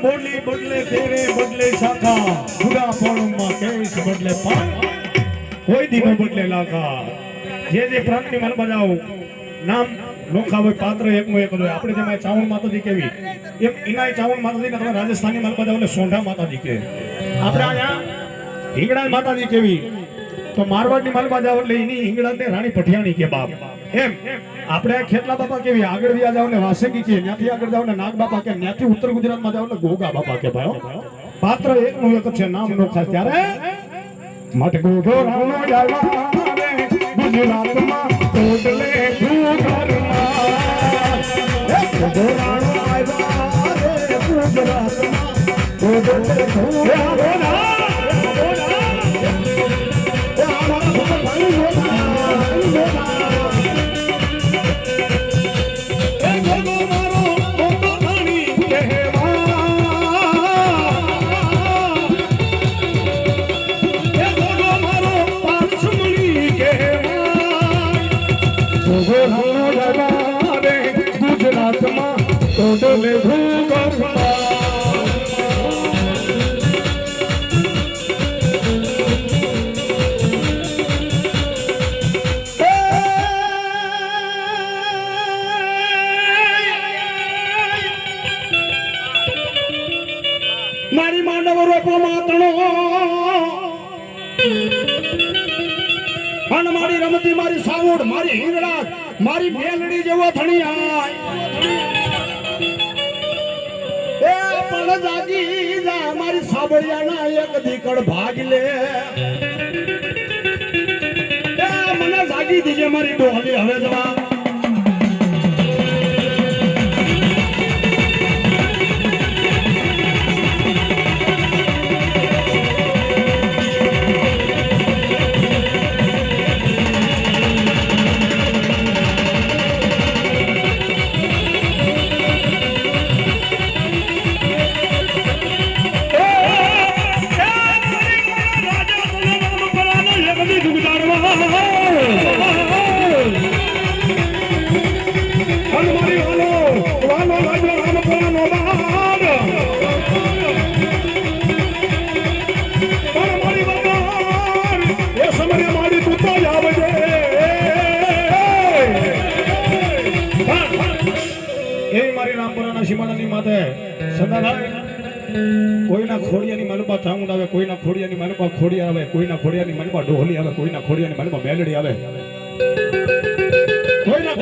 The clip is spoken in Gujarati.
બોલી બદલે તેરે બદલે શાખા ખુદા પોણમાં કેસ બદલે પાન કોઈ દીનો બદલે લાખા જે પ્રાંતની મન બજાવ નામ નોખા હોય પાત્ર એકનો એક હોય આપણે જેમાં ચાવણ માતાજી કેવી એમ ઇનાય ચાવણ માતાજી ને તમે રાજસ્થાની મન બજાવ એટલે સોંઢા માતાજી કે આપણે અહીંયા હિંગળા માતાજી કેવી તો મારવાડની મન બજાવ એટલે એની હિંગળા ને રાણી પઠિયાણી કે બાપ એમ આપણે ખેતલા બાપા કેવી આગળ વ્યા જાવ ને વાસંગી કે ત્યાંથી આગળ જાવ ને નાગ બાપા કે ત્યાંથી ઉત્તર ગુજરાતમાં જાવ ને ગોગા બાપા કે ભાઈ પાત્ર એકનું એક છે નામ નો ખાસ ત્યારે મટ ગોગો રાણો જાવા રે ગુજરાતમાં ટોટલે ઘરમાં ગોગો રાણો આવ્યા રે ગુજરાતમાં ટોટલે ઘરમાં ગુજરાતમાં ટોટલે મારી માનવ રૂપ માતણો અને મારી રમતી મારી સાવડ મારી હિંગળા મારી મેલડી જેવો ધણી આય એ પણ જાગી જા મારી સાબળિયાના એક દીકડ ભાગ લે એ મને જાગી દીજે મારી ડોહલી હવે જવા સીમાડાની માથે સદાભાઈ કોઈના ખોડિયાની મનપા ચામુંડ આવે કોઈના ખોડિયાની મનપા ખોડિયા આવે કોઈના ખોડિયાની મનપા ડોહલી આવે કોઈના ખોડિયાની મનપા મેલડી આવે કોઈના